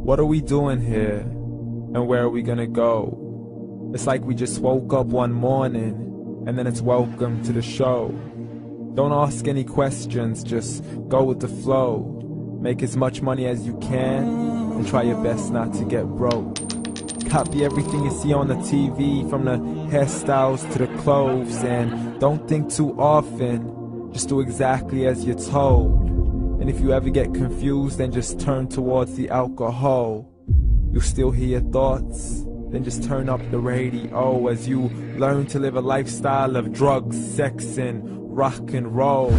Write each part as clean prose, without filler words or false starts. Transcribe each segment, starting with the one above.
What are we doing here? And where are we gonna go? It's like we just woke up one morning and then it's welcome to the show. Don't ask any questions, just go with the flow. Make as much money as you can and try your best not to get broke. Copy everything you see on the TV, from the hairstyles to the clothes, and don't think too often, just do exactly as you're told. And if you ever get confused, then just turn towards the alcohol. You'll still hear your thoughts, then just turn up the radio as you learn to live a lifestyle of drugs, sex, and rock and roll.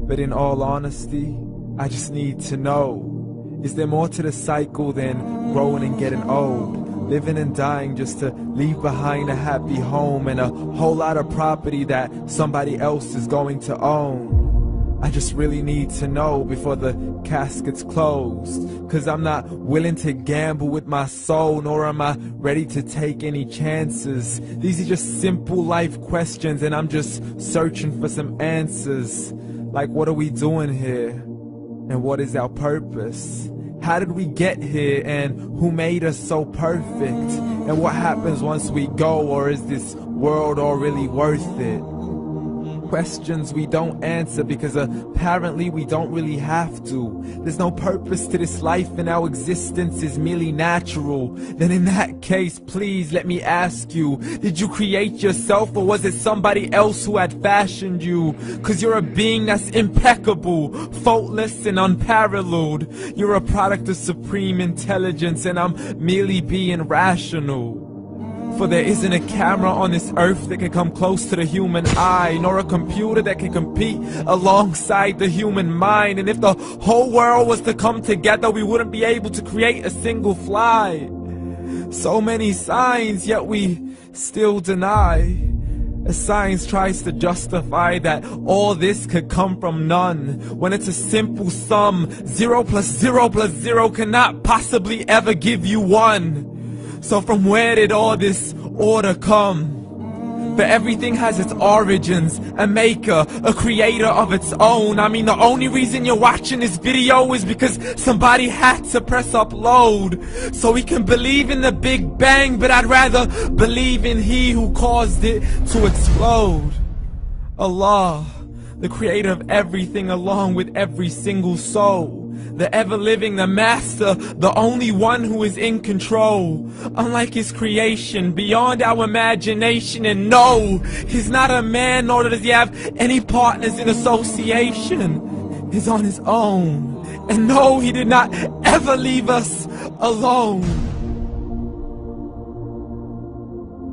But in all honesty, I just need to know, is there more to the cycle than growing and getting old? Living and dying just to leave behind a happy home and a whole lot of property that somebody else is going to own. I just really need to know before the casket's closed, 'cause I'm not willing to gamble with my soul, nor am I ready to take any chances. These are just simple life questions and I'm just searching for some answers. Like, what are we doing here? And what is our purpose? How did we get here, and who made us so perfect? And what happens once we go, or is this world all really worth it? Questions we don't answer because apparently we don't really have to. There's no purpose to this life and our existence is merely natural. Then in that case, please let me ask you, did you create yourself, or was it somebody else who had fashioned you? 'Cause you're a being that's impeccable, faultless and unparalleled. You're a product of supreme intelligence and I'm merely being rational. For there isn't a camera on this earth that can come close to the human eye, nor a computer that can compete alongside the human mind. And if the whole world was to come together, we wouldn't be able to create a single fly. So many signs, yet we still deny. As science tries to justify that all this could come from none, when it's a simple sum. 0 plus 0 plus 0 cannot possibly ever give you 1. So from where did all this order come? But everything has its origins, a maker, a creator of its own. I mean, the only reason you're watching this video is because somebody had to press upload. So we can believe in the Big Bang, but I'd rather believe in He who caused it to explode. Allah, the creator of everything along with every single soul. The ever-living, the master, the only one who is in control. Unlike his creation, beyond our imagination. And no, he's not a man, nor does he have any partners in association. He's on his own. And no, he did not ever leave us alone.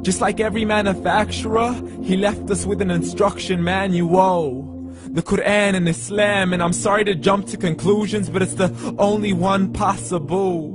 Just like every manufacturer, he left us with an instruction manual. The Quran and Islam, and I'm sorry to jump to conclusions, but it's the only one possible.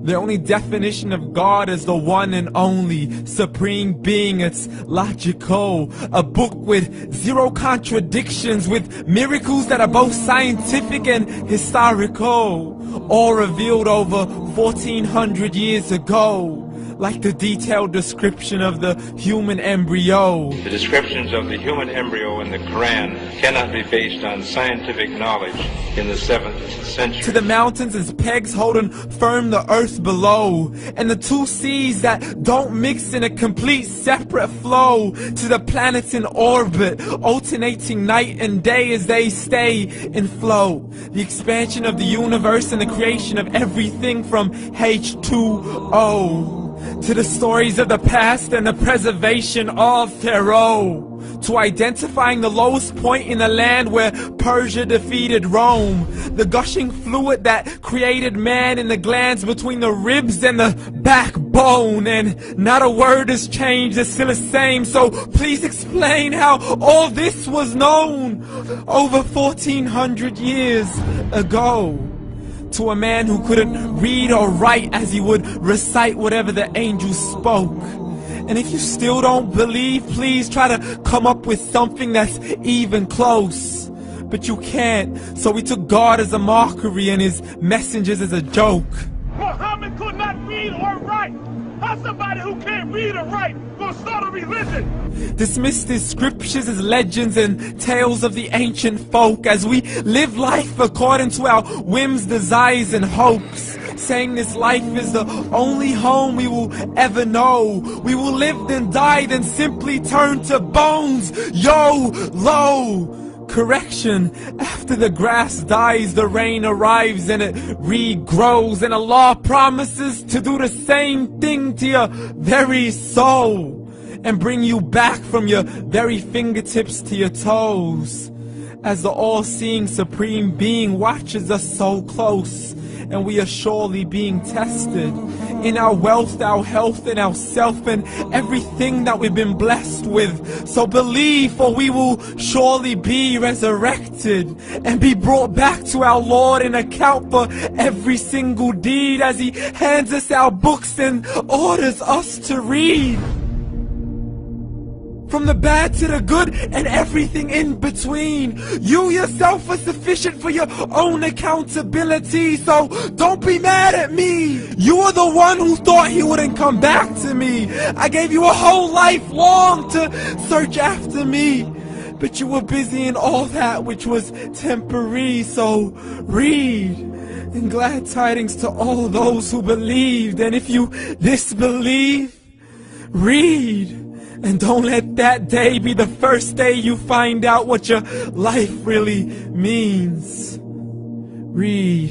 The only definition of God is the one and only supreme being. It's logical, a book with 0 contradictions, with miracles that are both scientific and historical, all revealed over 1400 years ago. Like the detailed description of the human embryo. The descriptions of the human embryo in the Quran cannot be based on scientific knowledge in the 7th century. To the mountains as pegs holding firm the earth below, and the 2 seas that don't mix in a complete separate flow. To the planets in orbit, alternating night and day as they stay in flow. The expansion of the universe and the creation of everything from H2O. To the stories of the past and the preservation of Pharaoh. To identifying the lowest point in the land where Persia defeated Rome. The gushing fluid that created man in the glands between the ribs and the backbone. And not a word has changed, it's still the same. So please explain how all this was known over 1400 years ago. To a man who couldn't read or write, as he would recite whatever the angels spoke. And if you still don't believe, please try to come up with something that's even close. But you can't, so we took God as a mockery and his messengers as a joke. Muhammad could not read or write. How's somebody who can't read or write gonna start a religion? Dismissed his scriptures as legends and tales of the ancient folk, as we live life according to our whims, desires, and hopes. saying this life is the only home we will ever know. We will live then die, then simply turn to bones. YOLO! Correction, after the grass dies, the rain arrives and it regrows, and Allah promises to do the same thing to your very soul and bring you back from your very fingertips to your toes, as the all-seeing supreme being watches us so close, and we are surely being tested in our wealth, our health, and our self, and everything that we've been blessed with. So believe, for we will surely be resurrected and be brought back to our Lord and account for every single deed, as He hands us our books and orders us to read. From the bad to the good and everything in between. You yourself are sufficient for your own accountability, so don't be mad at me. You are the one who thought He wouldn't come back to me. I gave you a whole life long to search after me, but you were busy in all that which was temporary. So read, and glad tidings to all those who believed. And if you disbelieve, read. And don't let that day be the first day you find out what your life really means. Read.